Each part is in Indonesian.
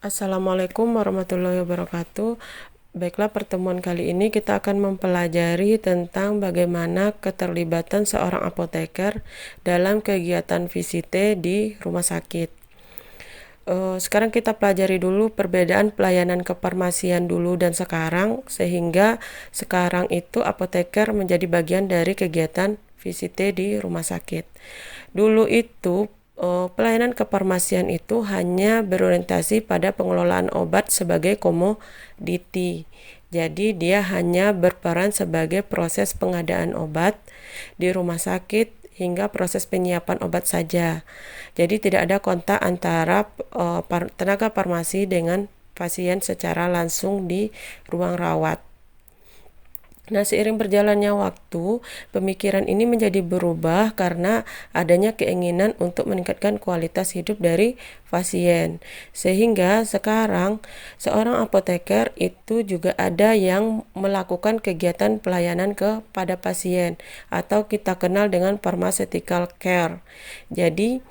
Assalamualaikum warahmatullahi wabarakatuh. Baiklah, pertemuan kali ini kita akan mempelajari tentang bagaimana keterlibatan seorang apoteker dalam kegiatan VCT di rumah sakit. Sekarang kita pelajari dulu perbedaan pelayanan kefarmasian dulu dan sekarang, sehingga sekarang itu apoteker menjadi bagian dari kegiatan VCT di rumah sakit. Dulu itu pelayanan kefarmasian itu hanya berorientasi pada pengelolaan obat sebagai komoditi. Jadi dia hanya berperan sebagai proses pengadaan obat di rumah sakit hingga proses penyiapan obat saja. Jadi tidak ada kontak antara tenaga farmasi dengan pasien secara langsung di ruang rawat. Nah, seiring berjalannya waktu, pemikiran ini menjadi berubah karena adanya keinginan untuk meningkatkan kualitas hidup dari pasien. Sehingga sekarang seorang apoteker itu juga ada yang melakukan kegiatan pelayanan kepada pasien atau kita kenal dengan pharmaceutical care. Jadi,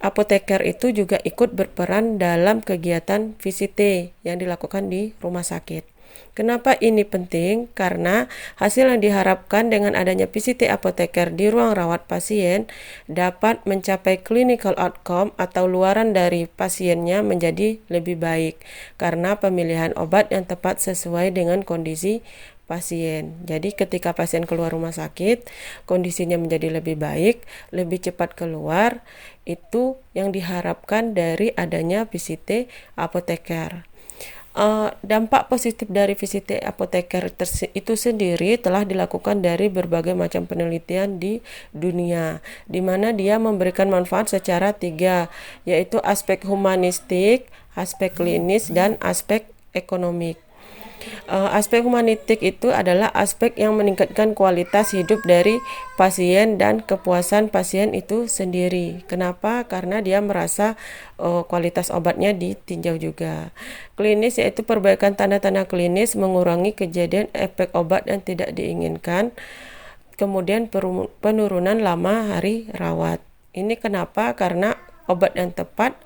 apoteker itu juga ikut berperan dalam kegiatan VCT yang dilakukan di rumah sakit. Kenapa ini penting? Karena hasil yang diharapkan dengan adanya PCT apoteker di ruang rawat pasien dapat mencapai clinical outcome atau luaran dari pasiennya menjadi lebih baik karena pemilihan obat yang tepat sesuai dengan kondisi pasien. Jadi ketika pasien keluar rumah sakit, kondisinya menjadi lebih baik, lebih cepat keluar, itu yang diharapkan dari adanya PCT apoteker. Dampak positif dari VCT apoteker itu sendiri telah dilakukan dari berbagai macam penelitian di dunia, di mana dia memberikan manfaat secara tiga, yaitu aspek humanistik, aspek klinis, dan aspek ekonomik. Aspek humanitik itu adalah aspek yang meningkatkan kualitas hidup dari pasien dan kepuasan pasien itu sendiri. Kenapa? Karena dia merasa kualitas obatnya ditinjau juga. Klinis yaitu perbaikan tanda-tanda klinis, mengurangi kejadian efek obat yang tidak diinginkan. Kemudian penurunan lama hari rawat. Ini kenapa? Karena obat yang tepat,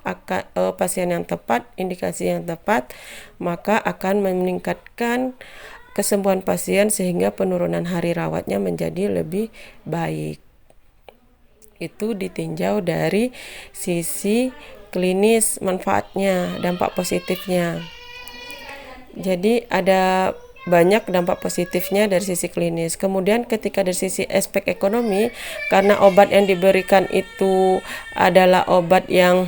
pasien yang tepat, indikasi yang tepat, maka akan meningkatkan kesembuhan pasien sehingga penurunan hari rawatnya menjadi lebih baik. Itu ditinjau dari sisi klinis manfaatnya, dampak positifnya. Jadi ada banyak dampak positifnya dari sisi klinis. Kemudian ketika dari sisi aspek ekonomi, karena obat yang diberikan itu adalah obat yang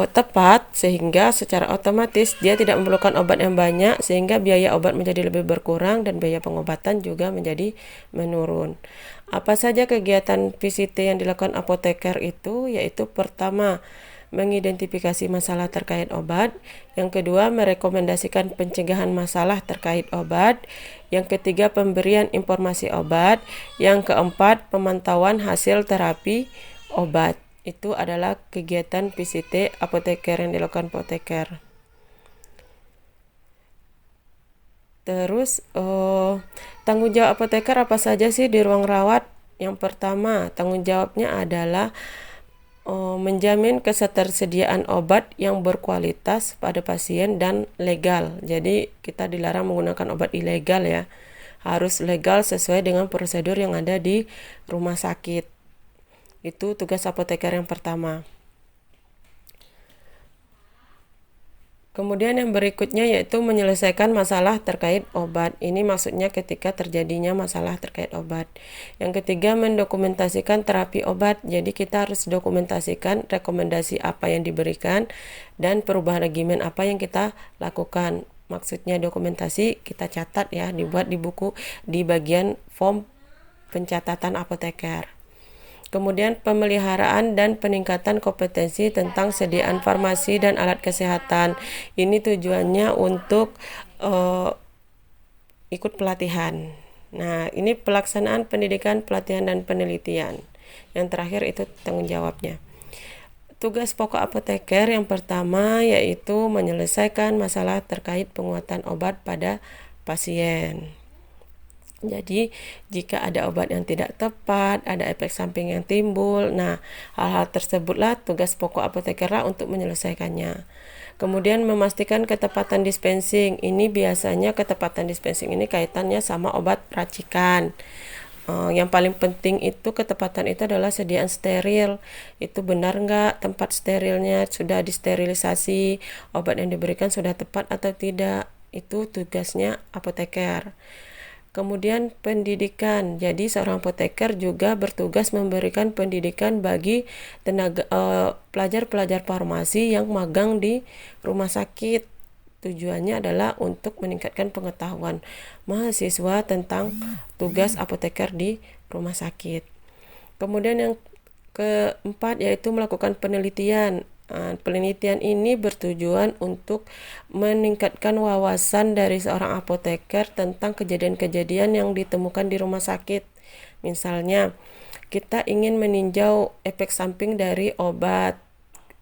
tepat, sehingga secara otomatis dia tidak memerlukan obat yang banyak, sehingga biaya obat menjadi lebih berkurang dan biaya pengobatan juga menjadi menurun. Apa saja kegiatan VCT yang dilakukan apoteker itu? Yaitu pertama, mengidentifikasi masalah terkait obat. Yang kedua, merekomendasikan pencegahan masalah terkait obat. Yang ketiga, pemberian informasi obat. Yang keempat, pemantauan hasil terapi obat. Itu adalah kegiatan VCT apoteker yang dilakukan apoteker. Terus tanggung jawab apoteker apa saja sih di ruang rawat? Yang pertama, tanggung jawabnya adalah menjamin ketersediaan obat yang berkualitas pada pasien dan legal. Jadi kita dilarang menggunakan obat ilegal ya. Harus legal sesuai dengan prosedur yang ada di rumah sakit. Itu tugas apoteker yang pertama. Kemudian yang berikutnya yaitu menyelesaikan masalah terkait obat. Ini maksudnya ketika terjadinya masalah terkait obat. Yang ketiga, mendokumentasikan terapi obat. Jadi kita harus dokumentasikan rekomendasi apa yang diberikan dan perubahan regimen apa yang kita lakukan. Maksudnya dokumentasi kita catat ya, dibuat di buku di bagian form pencatatan apoteker. Kemudian pemeliharaan dan peningkatan kompetensi tentang sediaan farmasi dan alat kesehatan. Ini tujuannya untuk ikut pelatihan. Nah, ini pelaksanaan pendidikan, pelatihan, dan penelitian. Yang terakhir itu tanggung jawabnya. Tugas pokok apoteker yang pertama yaitu menyelesaikan masalah terkait penguatan obat pada pasien. Jadi, jika ada obat yang tidak tepat, ada efek samping yang timbul, nah hal-hal tersebutlah tugas pokok apotekerlah untuk menyelesaikannya. Kemudian memastikan ketepatan dispensing. Ini biasanya ketepatan dispensing ini kaitannya sama obat racikan. Yang paling penting itu ketepatan itu adalah sediaan steril. Itu benar nggak tempat sterilnya sudah disterilisasi, obat yang diberikan sudah tepat atau tidak. Itu tugasnya apoteker. Kemudian pendidikan. Jadi seorang apoteker juga bertugas memberikan pendidikan bagi pelajar-pelajar farmasi yang magang di rumah sakit. Tujuannya adalah untuk meningkatkan pengetahuan mahasiswa tentang tugas apoteker di rumah sakit. Kemudian yang keempat yaitu melakukan penelitian. Penelitian ini bertujuan untuk meningkatkan wawasan dari seorang apoteker tentang kejadian-kejadian yang ditemukan di rumah sakit. Misalnya, kita ingin meninjau efek samping dari obat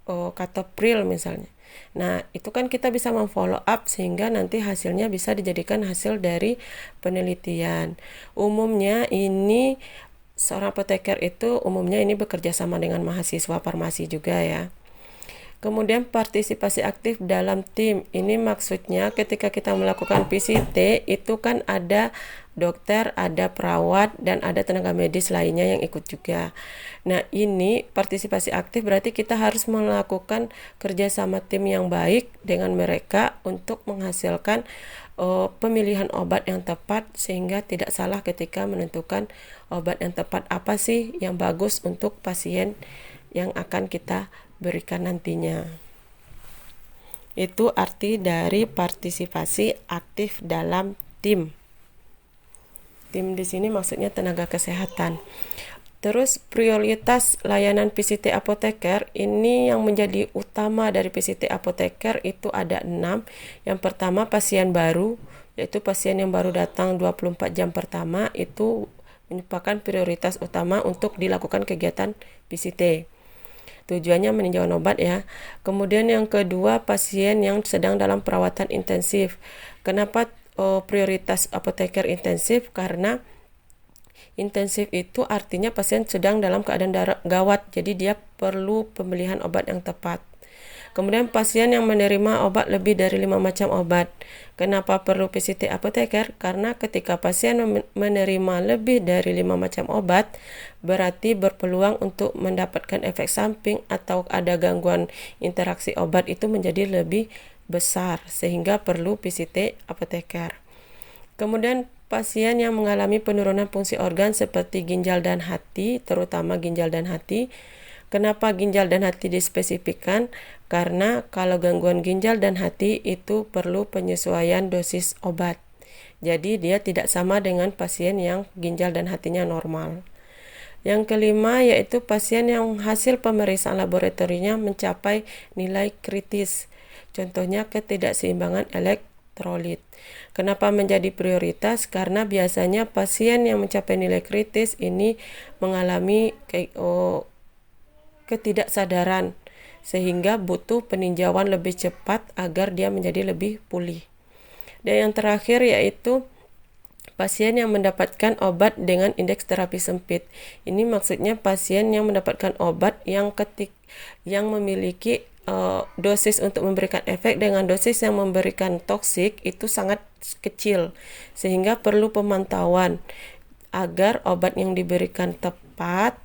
Captopril misalnya. Nah, itu kan kita bisa memfollow up sehingga nanti hasilnya bisa dijadikan hasil dari penelitian. Umumnya ini seorang apoteker itu umumnya ini bekerja sama dengan mahasiswa farmasi juga ya. Kemudian partisipasi aktif dalam tim. Ini maksudnya ketika kita melakukan PCT itu kan ada dokter, ada perawat, dan ada tenaga medis lainnya yang ikut juga. Nah, ini partisipasi aktif berarti kita harus melakukan kerjasama tim yang baik dengan mereka untuk menghasilkan pemilihan obat yang tepat sehingga tidak salah ketika menentukan obat yang tepat apa sih yang bagus untuk pasien yang akan kita berikan nantinya. Itu arti dari partisipasi aktif dalam tim. Tim di sini maksudnya tenaga kesehatan. Terus prioritas layanan PCT apoteker ini yang menjadi utama dari PCT apoteker itu ada 6. Yang pertama pasien baru, yaitu pasien yang baru datang 24 jam pertama itu merupakan prioritas utama untuk dilakukan kegiatan PCT. Tujuannya meninjau obat ya. Kemudian yang kedua pasien yang sedang dalam perawatan intensif. Kenapa prioritas apoteker intensif? Karena intensif itu artinya pasien sedang dalam keadaan gawat. Jadi dia perlu pemilihan obat yang tepat. Kemudian pasien yang menerima obat lebih dari 5 macam obat. Kenapa perlu PCT apoteker? Karena ketika pasien menerima lebih dari 5 macam obat, berarti berpeluang untuk mendapatkan efek samping atau ada gangguan interaksi obat itu menjadi lebih besar, sehingga perlu PCT apoteker. Kemudian pasien yang mengalami penurunan fungsi organ seperti ginjal dan hati, terutama ginjal dan hati. Kenapa ginjal dan hati dispesifikkan? Karena kalau gangguan ginjal dan hati itu perlu penyesuaian dosis obat. Jadi dia tidak sama dengan pasien yang ginjal dan hatinya normal. Yang kelima yaitu pasien yang hasil pemeriksaan laboratoriumnya mencapai nilai kritis. Contohnya ketidakseimbangan elektrolit. Kenapa menjadi prioritas? Karena biasanya pasien yang mencapai nilai kritis ini mengalami ketidaksadaran sehingga butuh peninjauan lebih cepat agar dia menjadi lebih pulih. Dan yang terakhir yaitu pasien yang mendapatkan obat dengan indeks terapi sempit. Ini maksudnya pasien yang mendapatkan obat yang memiliki dosis untuk memberikan efek dengan dosis yang memberikan toksik itu sangat kecil sehingga perlu pemantauan agar obat yang diberikan tepat,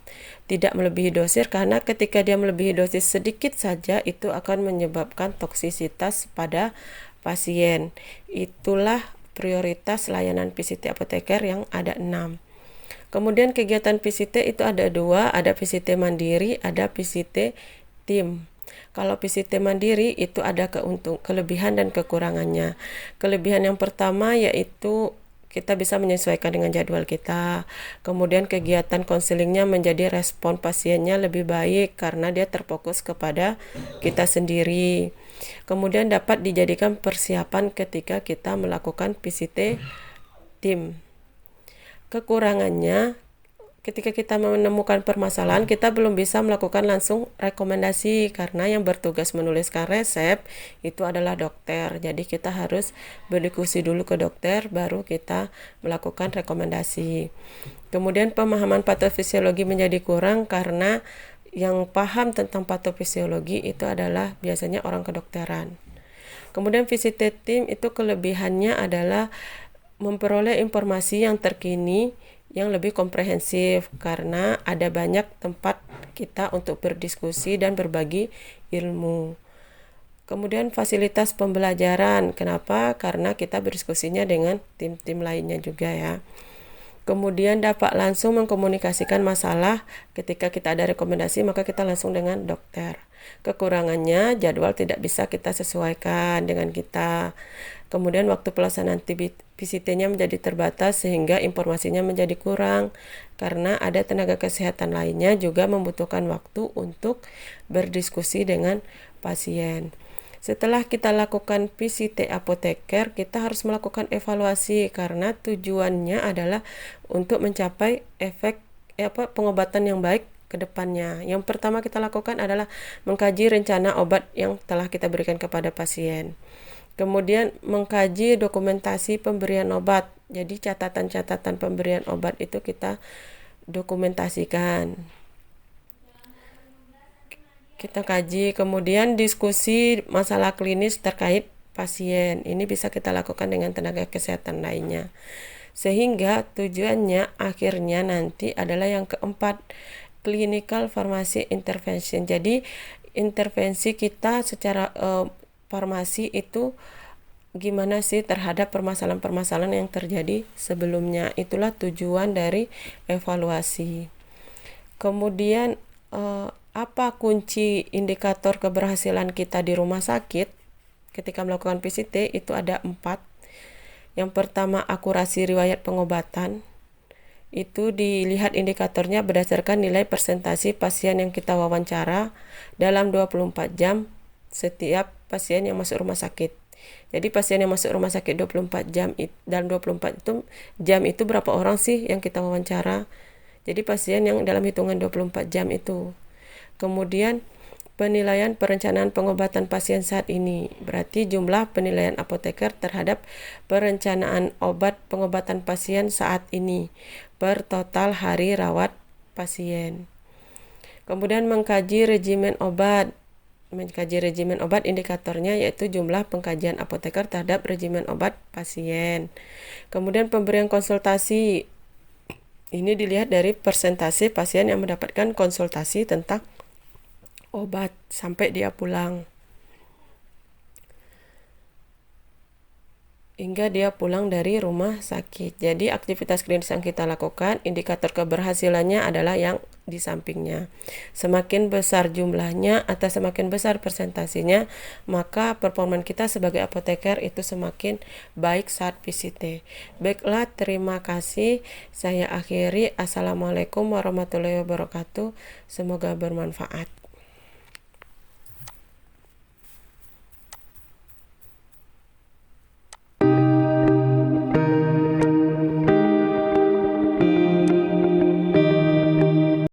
tidak melebihi dosis, karena ketika dia melebihi dosis sedikit saja itu akan menyebabkan toksisitas pada pasien. Itulah prioritas layanan PCT apoteker yang ada 6. Kemudian kegiatan PCT itu ada 2, ada PCT mandiri, ada PCT tim. Kalau PCT mandiri itu ada kelebihan dan kekurangannya. Kelebihan yang pertama yaitu kita bisa menyesuaikan dengan jadwal kita. Kemudian kegiatan konselingnya menjadi respon pasiennya lebih baik karena dia terfokus kepada kita sendiri. Kemudian dapat dijadikan persiapan ketika kita melakukan PCT tim. Kekurangannya ketika kita menemukan permasalahan, kita belum bisa melakukan langsung rekomendasi karena yang bertugas menuliskan resep itu adalah dokter. Jadi kita harus berdiskusi dulu ke dokter, baru kita melakukan rekomendasi. Kemudian pemahaman patofisiologi menjadi kurang karena yang paham tentang patofisiologi itu adalah biasanya orang kedokteran. Kemudian visited team itu kelebihannya adalah memperoleh informasi yang terkini yang lebih komprehensif karena ada banyak tempat kita untuk berdiskusi dan berbagi ilmu. Kemudian fasilitas pembelajaran. Kenapa? Karena kita berdiskusinya dengan tim-tim lainnya juga ya. Kemudian dapat langsung mengkomunikasikan masalah ketika kita ada rekomendasi, maka kita langsung dengan dokter. Kekurangannya jadwal tidak bisa kita sesuaikan dengan kita. Kemudian waktu pelaksanaan PCT-nya menjadi terbatas sehingga informasinya menjadi kurang karena ada tenaga kesehatan lainnya juga membutuhkan waktu untuk berdiskusi dengan pasien. Setelah kita lakukan PCT apoteker, kita harus melakukan evaluasi karena tujuannya adalah untuk mencapai efek pengobatan yang baik ke depannya. Yang pertama kita lakukan adalah mengkaji rencana obat yang telah kita berikan kepada pasien. Kemudian mengkaji dokumentasi pemberian obat. Jadi catatan-catatan pemberian obat itu kita dokumentasikan. Kita kaji, kemudian diskusi masalah klinis terkait pasien. Ini bisa kita lakukan dengan tenaga kesehatan lainnya. Sehingga tujuannya akhirnya nanti adalah yang keempat, clinical pharmacy intervention. Jadi intervensi kita secara farmasi itu gimana sih terhadap permasalahan-permasalahan yang terjadi sebelumnya. Itulah tujuan dari evaluasi. Kemudian apa kunci indikator keberhasilan kita di rumah sakit ketika melakukan PCT? Itu ada 4. Yang pertama, akurasi riwayat pengobatan. Itu dilihat indikatornya berdasarkan nilai persentase pasien yang kita wawancara dalam 24 jam setiap pasien yang masuk rumah sakit. Jadi pasien yang masuk rumah sakit 24 jam dalam 24 jam itu berapa orang sih yang kita wawancara? Jadi pasien yang dalam hitungan 24 jam itu. Kemudian penilaian perencanaan pengobatan pasien saat ini. Berarti jumlah penilaian apoteker terhadap perencanaan obat pengobatan pasien saat ini per total hari rawat pasien. Kemudian mengkaji regimen obat. Indikatornya yaitu jumlah pengkajian apoteker terhadap regimen obat pasien. Kemudian pemberian konsultasi. Ini dilihat dari persentase pasien yang mendapatkan konsultasi tentang obat sampai dia pulang. Hingga dia pulang dari rumah sakit. Jadi aktivitas klinis yang kita lakukan, indikator keberhasilannya adalah yang di sampingnya. Semakin besar jumlahnya atau semakin besar persentasenya, maka performa kita sebagai apoteker itu semakin baik saat PCT. Baiklah, terima kasih. Saya akhiri. Assalamualaikum warahmatullahi wabarakatuh. Semoga bermanfaat.